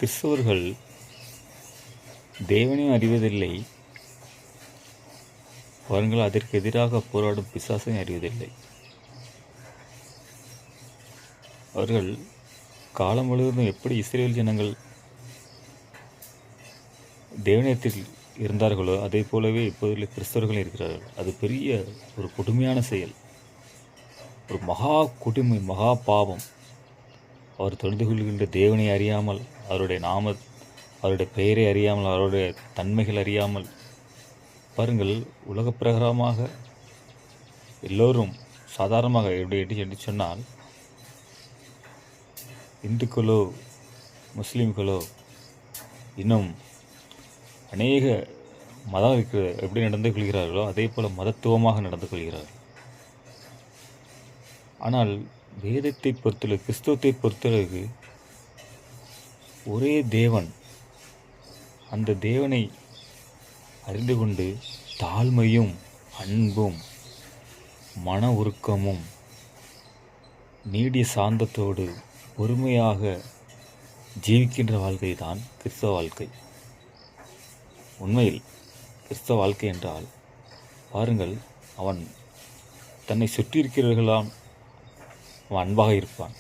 கிறிஸ்தவர்கள் தேவனையும் அறிவதில்லை, அவர்கள் அதற்கு எதிராக போராடும் பிசாசையும் அறிவதில்லை. அவர்கள் காலம் முழுவதும் எப்படி இஸ்ரேல் ஜனங்கள் தேவனியத்தில் இருந்தார்களோ அதே போலவே இப்போதுள்ள கிறிஸ்தவர்கள் இருக்கிறார்கள். அது பெரிய ஒரு கொடுமையான செயல், ஒரு மகா கொடுமை, மகா பாவம். அவர் தொழுது கொள்கின்ற தேவனை அறியாமல், அவருடைய பெயரை அறியாமல், அவருடைய தன்மைகள் அறியாமல், பாருங்கள், உலக பிரகாரமாக எல்லோரும் சாதாரணமாக எப்படி சொன்னால், இந்துக்களோ முஸ்லீம்களோ இன்னும் அநேக மதம் எப்படி நடந்து கொள்கிறார்களோ அதே போல் மதத்துவமாக நடந்து கொள்கிறார்கள். ஆனால் வேதத்தை பொறுத்தளவு, கிறிஸ்தவத்தை பொறுத்தளவுக்கு ஒரே தேவன், அந்த தேவனை அறிந்து கொண்டு தாழ்மையும் அன்பும் மன உருக்கமும் நீடிய சாந்தத்தோடு பொறுமையாக ஜீவிக்கின்ற வாழ்க்கை தான் கிறிஸ்தவ வாழ்க்கை. உண்மையில் கிறிஸ்தவ வாழ்க்கை என்றால் பாருங்கள், அவன் தன்னை சுற்றியிருக்கிறவர்களால் அவன் அன்பாக இருப்பான்.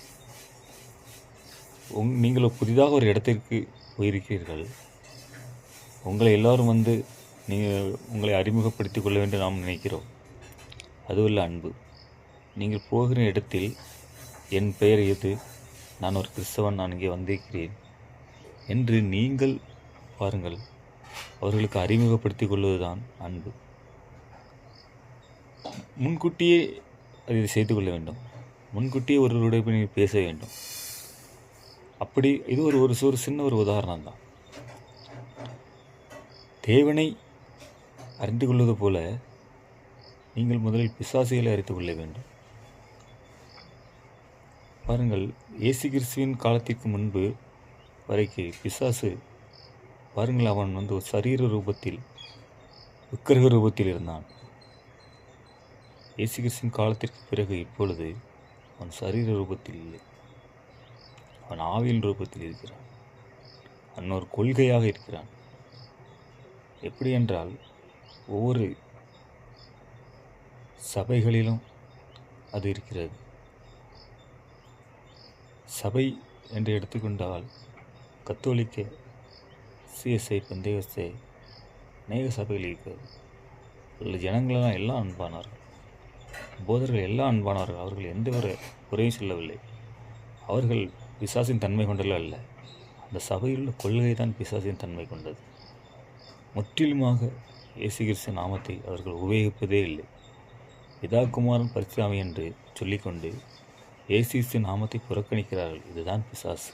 நீங்கள் புதிதாக ஒரு இடத்திற்கு போயிருக்கிறீர்கள், உங்களை எல்லோரும் நீங்கள் உங்களை அறிமுகப்படுத்திக் கொள்ள வேண்டும் நாம் நினைக்கிறோம். அதுவல்ல அன்பு. நீங்கள் போகிற இடத்தில் என் பெயர் எது, நான் ஒரு கிறிஸ்தவன், நான் இங்கே வந்திருக்கிறேன் என்று நீங்கள் பாருங்கள், அவர்களுக்கு அறிமுகப்படுத்திக் கொள்வதுதான் அன்பு. முன்கூட்டியே அதை செய்து கொள்ள வேண்டும், முன்கூட்டியே ஒருவருடைய பேச வேண்டும். அப்படி இது ஒரு சின்ன ஒரு உதாரணம் தான். தேவனை அறிந்து கொள்வது போல நீங்கள் முதலில் பிசாசுகளை அறிந்து கொள்ள வேண்டும். பாருங்கள், இயேசு கிறிஸ்துவின் காலத்திற்கு முன்பு வரைக்கு பிசாசு பாருங்கள், அவன் ஒரு சரீர ரூபத்தில், விக்கிரக ரூபத்தில் இருந்தான். இயேசு கிறிஸ்துவின் காலத்திற்கு பிறகு இப்பொழுது அவன் சரீர ரூபத்தில் இல்லை, அவன் ஆவியின் ரூபத்தில் இருக்கிறான். அவன் ஒரு கொள்கையாக இருக்கிறான். எப்படி என்றால், ஒவ்வொரு சபைகளிலும் அது இருக்கிறது. சபை என்று எடுத்துக்கொண்டால் கத்தோலிக்க, சிஎஸ்ஐ, பெந்தேகஸ்தே, அநேக சபைகள் இருக்கிறது. அதில் ஜனங்களெல்லாம் எல்லாம் அன்பானார்கள், போதர்கள் எல்லாம் அன்பானார்கள். அவர்கள் எந்த ஒரு குறையும் சொல்லவில்லை. அவர்கள் பிசாசின் தன்மை கொண்டல்ல அல்ல, அந்த சபையில் உள்ள கொள்கை தான் பிசாசின் தன்மை கொண்டது. முற்றிலுமாக இயேசு கிறிஸ்து நாமத்தை அவர்கள் உபயோகிப்பதே இல்லை. பிதா, குமாரன், பரிசுத்த ஆவி என்று சொல்லிக்கொண்டு இயேசு கிறிஸ்து நாமத்தை புறக்கணிக்கிறார்கள். இதுதான் பிசாசு.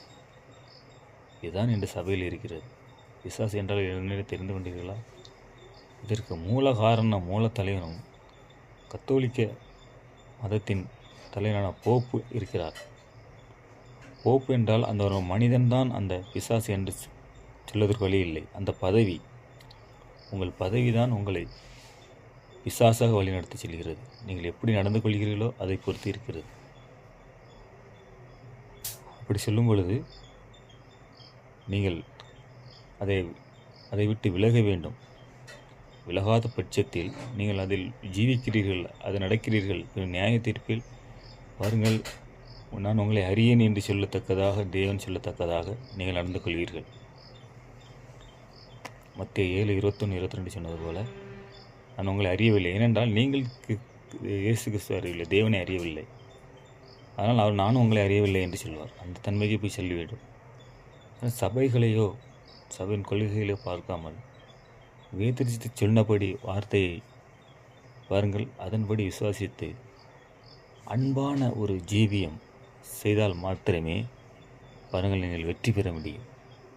இதுதான் இந்த சபையில் இருக்கிறது. பிசாசு என்றால் என்ன தெரிந்து கொண்டீர்களா? இதற்கு மூல காரணம், மூல தலைவனும் கத்தோலிக்க மதத்தின் தலைவனான போப்பு இருக்கிறார். போப்பு என்றால் அந்த ஒரு மனிதன்தான் அந்த பிசாசு என்று சொல்வதற்கு வழி இல்லை. அந்த பதவி, உங்கள் பதவி தான் உங்களை பிசாசாக வழிநடத்தி செல்கிறது. நீங்கள் எப்படி நடந்து கொள்கிறீர்களோ அதை பொறுத்து இருக்கிறது. அப்படி சொல்லும் பொழுது நீங்கள் அதை விட்டு விலக வேண்டும். விலகாத பட்சத்தில் நீங்கள் அதில் ஜீவிக்கிறீர்கள், அது நடக்கிறீர்கள். நியாய தீர்ப்பில் பாருங்கள், நான் உங்களை அறியேன் என்று சொல்லத்தக்கதாக, தேவன் சொல்லத்தக்கதாக நீங்கள் நடந்து கொள்வீர்கள். மத்தேயு 7:21-22 சொன்னது போல, நான் உங்களை அறியவில்லை, ஏனென்றால் நீங்கள் இயேசு கிறிஸ்து அறியவில்லை, தேவனை அறியவில்லை. அதனால் நானும் உங்களை அறியவில்லை என்று சொல்வார். அந்த தன்மைக்கு போய் சொல்ல வேண்டும். சபைகளையோ சபையின் கொள்கைகளையோ பார்க்காமல் வேதத்தை சொன்னபடி வார்த்தையை பாருங்கள், அதன்படி விசுவாசித்து அன்பான ஒரு ஜீவியம் செய்தால் மாத்திரமே பாருங்கள் நீங்கள் வெற்றி பெற முடியும்.